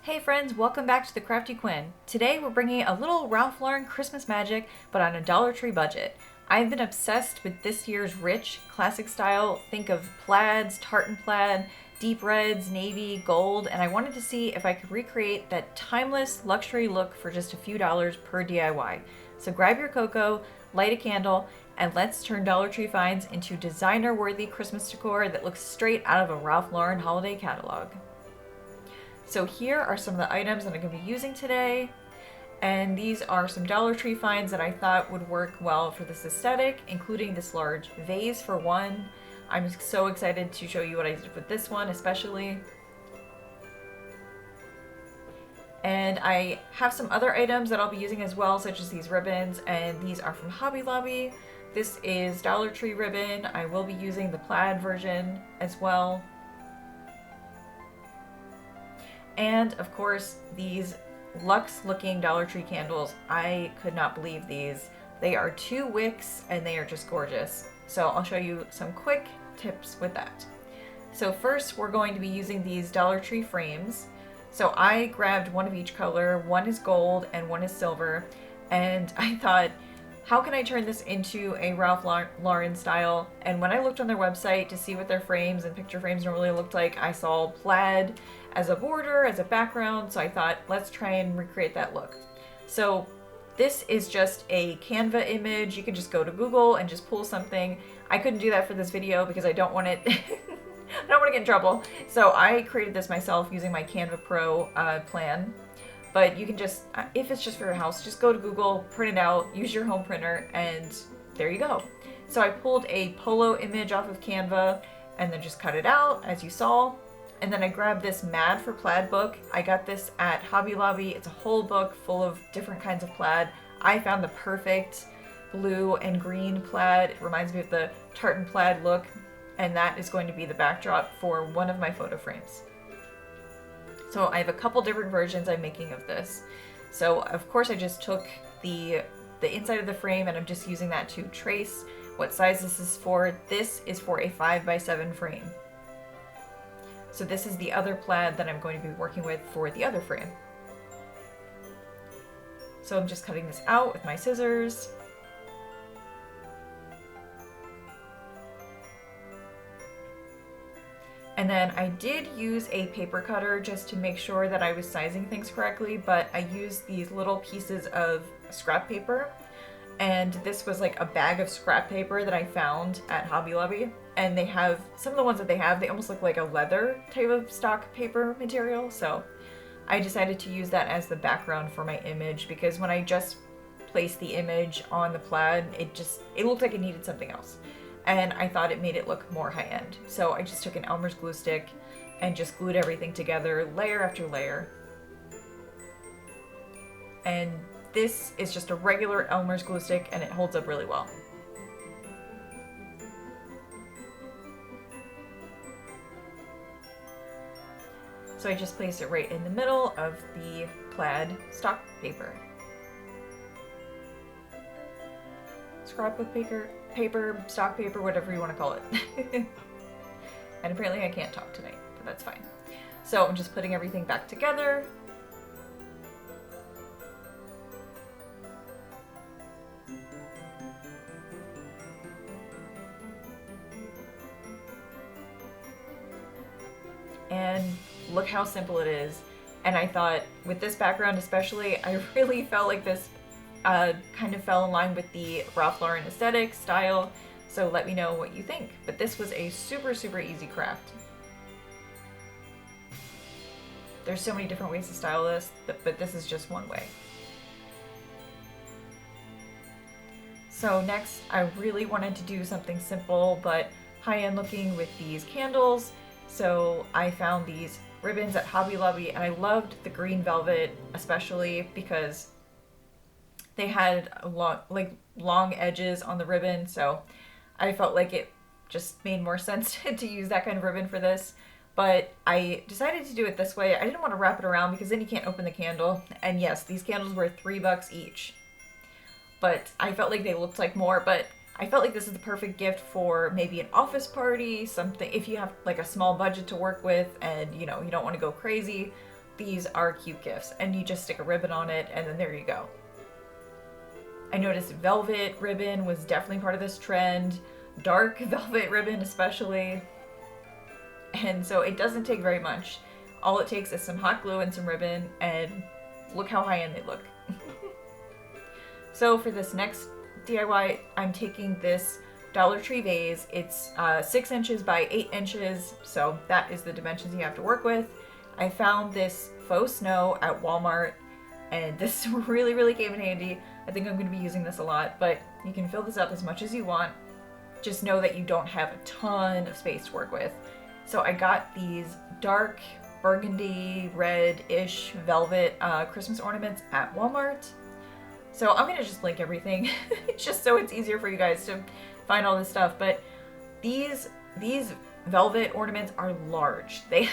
Hey friends, welcome back to the Crafty Quinn. Today we're bringing a little Ralph Lauren Christmas magic, but on a Dollar Tree budget. I've been obsessed with this year's rich, classic style. Think of plaids, tartan plaid, deep reds, navy, gold, and I wanted to see if I could recreate that timeless luxury look for just a few dollars per DIY. So grab your cocoa, light a candle, and let's turn Dollar Tree finds into designer-worthy Christmas decor that looks straight out of a Ralph Lauren holiday catalog. So here are some of the items that I'm going to be using today. And these are some Dollar Tree finds that I thought would work well for this aesthetic, including this large vase for one. I'm so excited to show you what I did with this one especially. And I have some other items that I'll be using as well, such as these ribbons, and these are from Hobby Lobby. This is Dollar Tree ribbon. I will be using the plaid version as well. And of course, these luxe looking Dollar Tree candles. I could not believe these. They are 2 wicks and they are just gorgeous. So I'll show you some quick tips with that. So first we're going to be using these Dollar Tree frames. So I grabbed one of each color. One is gold and one is silver. And I thought, how can I turn this into a Ralph Lauren style? And when I looked on their website to see what their frames and picture frames normally looked like, I saw plaid as a border, as a background, so I thought, let's try and recreate that look. So this is just a Canva image. You can just go to Google and just pull something. I couldn't do that for this video because I don't want it, I don't want to get in trouble. So I created this myself using my Canva Pro plan. But you can just, if it's just for your house, just go to Google, print it out, use your home printer, and there you go. So I pulled a polo image off of Canva and then just cut it out, as you saw. And then I grabbed this Mad for Plaid book. I got this at Hobby Lobby. It's a whole book full of different kinds of plaid. I found the perfect blue and green plaid. It reminds me of the tartan plaid look, and that is going to be the backdrop for one of my photo frames. So I have a couple different versions I'm making of this. So of course I just took the inside of the frame and I'm just using that to trace what size this is for. This is for a 5x7 frame. So this is the other plaid that I'm going to be working with for the other frame. So I'm just cutting this out with my scissors. And then I did use a paper cutter just to make sure that I was sizing things correctly, but I used these little pieces of scrap paper. And this was like a bag of scrap paper that I found at Hobby Lobby. And they have, some of the ones that they have, they almost look like a leather type of stock paper material. So I decided to use that as the background for my image because when I just placed the image on the plaid, it looked like it needed something else. And I thought it made it look more high-end. So I just took an Elmer's glue stick and just glued everything together, layer after layer. And this is just a regular Elmer's glue stick and it holds up really well. So I just placed it right in the middle of the plaid stock paper. Scrapbook paper, stock paper, whatever you want to call it. And apparently I can't talk tonight, but that's fine. So I'm just putting everything back together. And look how simple it is. And I thought with this background especially, I really felt like this kind of fell in line with the Ralph Lauren aesthetic style. So let me know what you think. But this was a super, super easy craft. There's so many different ways to style this, but this is just one way. So next, I really wanted to do something simple but high-end looking with these candles. So I found these ribbons at Hobby Lobby and I loved the green velvet especially because they had long edges on the ribbon, so I felt like it just made more sense to use that kind of ribbon for this. But I decided to do it this way. I didn't want to wrap it around because then you can't open the candle. And yes, these candles were $3 each. But I felt like they looked like more, but I felt like this is the perfect gift for maybe an office party, something if you have like a small budget to work with and you know, you don't want to go crazy. these are cute gifts, and you just stick a ribbon on it and then there you go. I noticed velvet ribbon was definitely part of this trend, dark velvet ribbon especially, and so it doesn't take very much. All it takes is some hot glue and some ribbon, and look how high-end they look. So for this next DIY, I'm taking this Dollar Tree vase. It's 6 inches by 8 inches, so that is the dimensions you have to work with. I found this faux snow at Walmart, and this really, really came in handy. I think I'm going to be using this a lot, but you can fill this up as much as you want. Just know that you don't have a ton of space to work with. So I got these dark burgundy, red-ish velvet Christmas ornaments at Walmart. So I'm going to just link everything just so it's easier for you guys to find all this stuff. But these velvet ornaments are large. They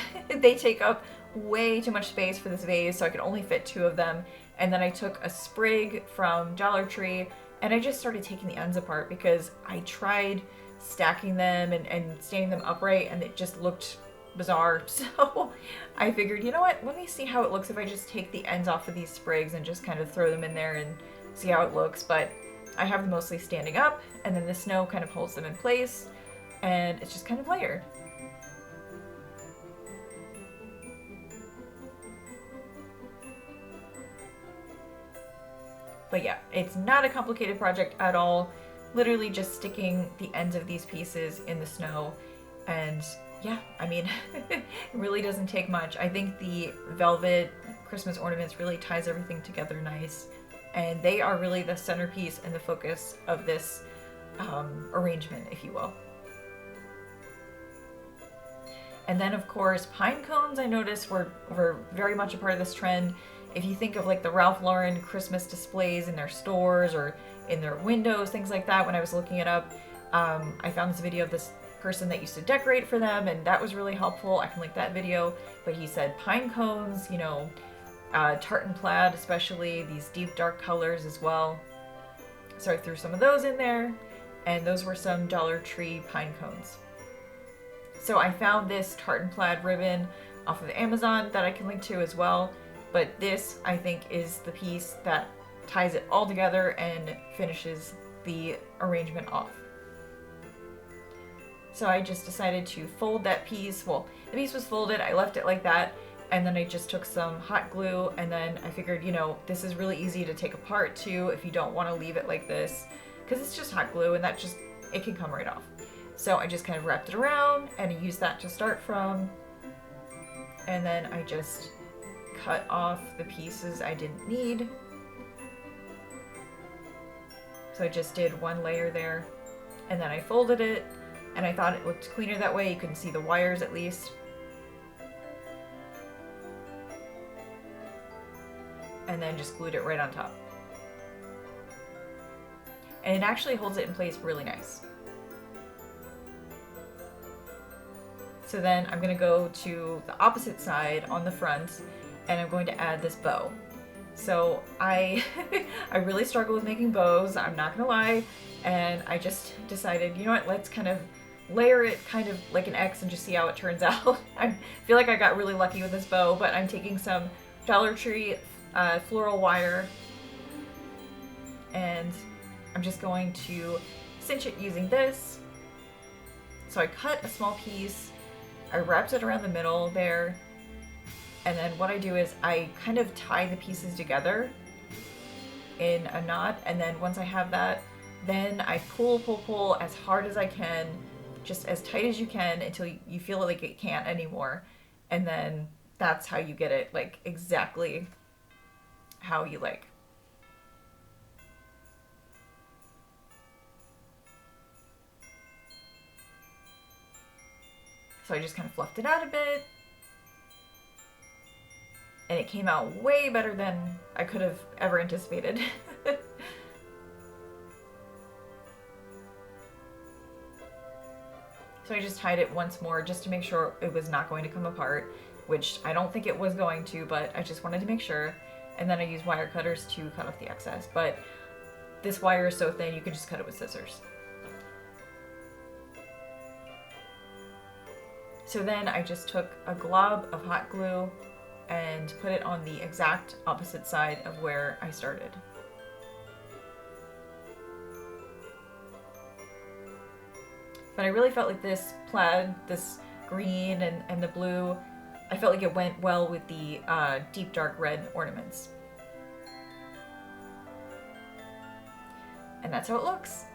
take up way too much space for this vase, so I could only fit 2 of them. And then I took a sprig from Dollar Tree and I just started taking the ends apart because I tried stacking them and standing them upright and it just looked bizarre. So I figured, you know what, let me see how it looks if I just take the ends off of these sprigs and just kind of throw them in there and see how it looks. But I have them mostly standing up, and then the snow kind of holds them in place, and it's just kind of layered. But yeah, it's not a complicated project at all. Literally just sticking the ends of these pieces in the snow. And yeah, I mean, it really doesn't take much. I think the velvet Christmas ornaments really ties everything together nice. And they are really the centerpiece and the focus of this arrangement, if you will. And then of course, pine cones I noticed were very much a part of this trend. If you think of like the Ralph Lauren Christmas displays in their stores or in their windows, things like that, when I was looking it up, I found this video of this person that used to decorate for them, and that was really helpful. I can link that video. But he said pine cones, you know, tartan plaid, especially these deep dark colors as well. So I threw some of those in there, and those were some Dollar Tree pine cones. So I found this tartan plaid ribbon off of Amazon that I can link to as well. But this, I think, is the piece that ties it all together and finishes the arrangement off. So I just decided to fold that piece. Well, the piece was folded, I left it like that, and then I just took some hot glue, and then I figured, you know, this is really easy to take apart too if you don't want to leave it like this, because it's just hot glue and that just, it can come right off. So I just kind of wrapped it around and I used that to start from, and then I just cut off the pieces I didn't need. So I just did one layer there, and then I folded it, and I thought it looked cleaner that way. You couldn't see the wires at least. And then just glued it right on top. And it actually holds it in place really nice. So then I'm going to go to the opposite side on the front, and I'm going to add this bow. So I really struggle with making bows, I'm not gonna lie, and I just decided, you know what, let's kind of layer it kind of like an X and just see how it turns out. I feel like I got really lucky with this bow, but I'm taking some Dollar Tree floral wire, and I'm just going to cinch it using this. So I cut a small piece, I wrapped it around the middle there, and then what I do is I kind of tie the pieces together in a knot, and then once I have that, then I pull as hard as I can, just as tight as you can until you feel like it can't anymore, and then that's how you get it like exactly how you like. So I just kind of fluffed it out a bit, and it came out way better than I could have ever anticipated. So I just tied it once more just to make sure it was not going to come apart, which I don't think it was going to, but I just wanted to make sure. And then I used wire cutters to cut off the excess, but this wire is so thin you can just cut it with scissors. So then I just took a glob of hot glue and put it on the exact opposite side of where I started. But I really felt like this plaid, this green and the blue, I felt like it went well with the deep dark red ornaments. And that's how it looks.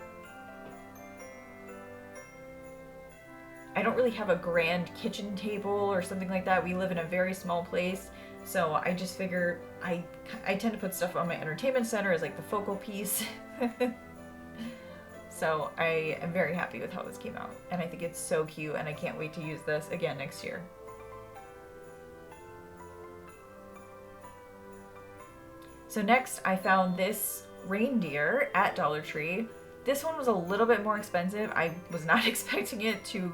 I don't really have a grand kitchen table or something like that. We live in a very small place, so I just figure I tend to put stuff on my entertainment center as like the focal piece. So I am very happy with how this came out, and I think it's so cute, and I can't wait to use this again next year. So next I found this reindeer at Dollar Tree. This one was a little bit more expensive. I was not expecting it to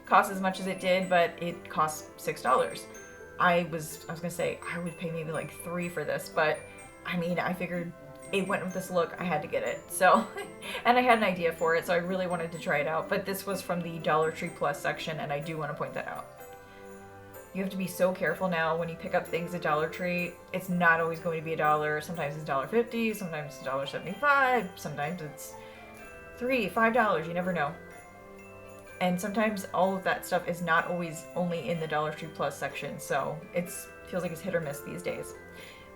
cost as much as it did, but it cost $6. I was gonna say I would pay maybe like $3 for this, but I mean, I figured it went with this look, I had to get it. So, and I had an idea for it, so I really wanted to try it out. But this was from the Dollar Tree Plus section, and I do want to point that out. You have to be so careful now when you pick up things at Dollar Tree. It's not always going to be $1. Sometimes it's $1.50, sometimes it's $1.75, sometimes it's $3, $5, you never know. And sometimes all of that stuff is not always only in the Dollar Tree Plus section, so it feels like it's hit or miss these days.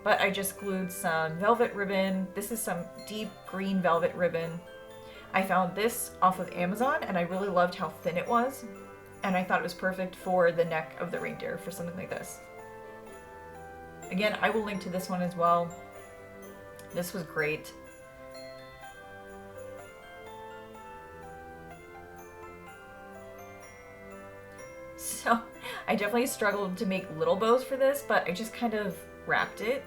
But I just glued some velvet ribbon. This is some deep green velvet ribbon. I found this off of Amazon, and I really loved how thin it was. And I thought it was perfect for the neck of the reindeer for something like this. Again, I will link to this one as well. This was great. So I definitely struggled to make little bows for this, but I just kind of wrapped it.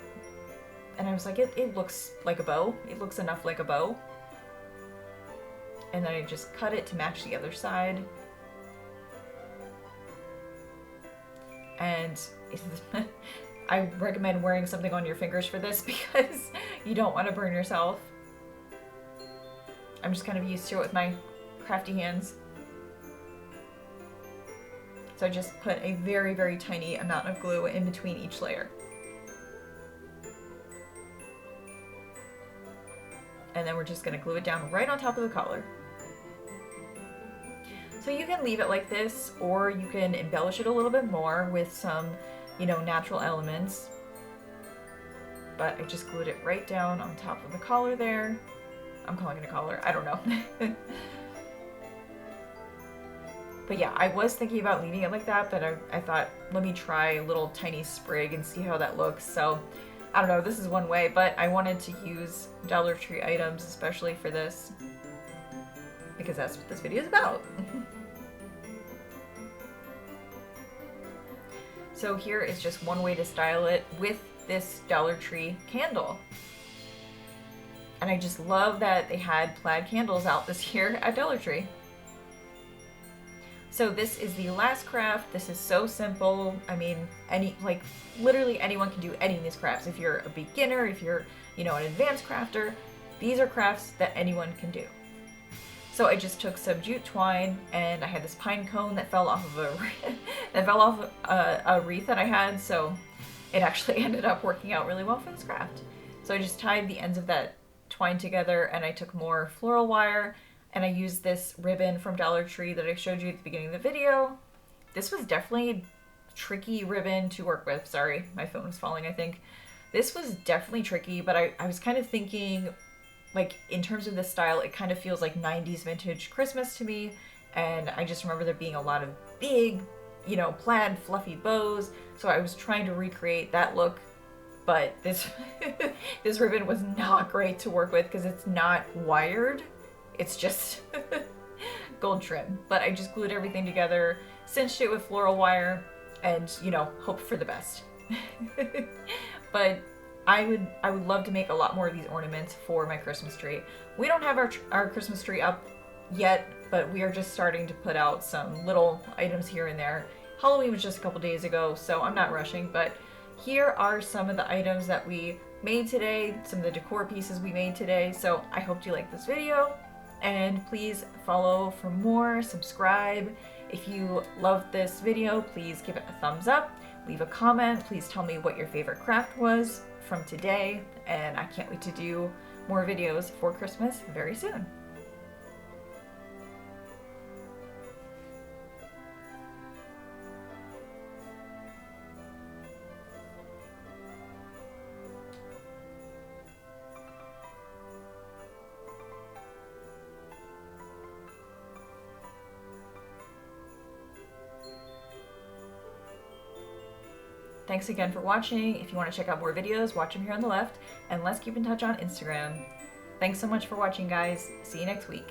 And I was like, it looks like a bow. It looks enough like a bow. And then I just cut it to match the other side. And I recommend wearing something on your fingers for this because you don't want to burn yourself. I'm just kind of used to it with my crafty hands. So I just put a very, very tiny amount of glue in between each layer. And then we're just going to glue it down right on top of the collar. So you can leave it like this, or you can embellish it a little bit more with some, you know, natural elements. But I just glued it right down on top of the collar there. I'm calling it a collar, I don't know. But yeah, I was thinking about leaving it like that, but I thought, let me try a little tiny sprig and see how that looks. So I don't know, this is one way, but I wanted to use Dollar Tree items, especially for this, because that's what this video is about. So here is just one way to style it with this Dollar Tree candle. And I just love that they had plaid candles out this year at Dollar Tree. So this is the last craft. This is so simple. I mean, literally anyone can do any of these crafts. If you're a beginner, if you're, you know, an advanced crafter, these are crafts that anyone can do. So I just took some jute twine, and I had this pine cone that fell off of a wreath that I had, so it actually ended up working out really well for this craft. So I just tied the ends of that twine together, and I took more floral wire, and I used this ribbon from Dollar Tree that I showed you at the beginning of the video. This was definitely a tricky ribbon to work with. Sorry, my phone was falling, I think. This was definitely tricky, but I was kind of thinking, like, in terms of this style, it kind of feels like 90s vintage Christmas to me, and I just remember there being a lot of big, you know, plaid fluffy bows, so I was trying to recreate that look, but this this ribbon was not great to work with because it's not wired, it's just gold trim. But I just glued everything together, cinched it with floral wire, and, you know, hope for the best. But I would love to make a lot more of these ornaments for my Christmas tree. We don't have our Christmas tree up yet, but we are just starting to put out some little items here and there. Halloween was just a couple days ago, so I'm not rushing, but here are some of the items that we made today, some of the decor pieces we made today. So I hope you like this video, and please follow for more, subscribe. If you loved this video, please give it a thumbs up. leave a comment. Please tell me what your favorite craft was from today, and I can't wait to do more videos for Christmas very soon. Thanks again for watching. If you want to check out more videos, watch them here on the left, and let's keep in touch on Instagram. Thanks so much for watching, guys. See you next week.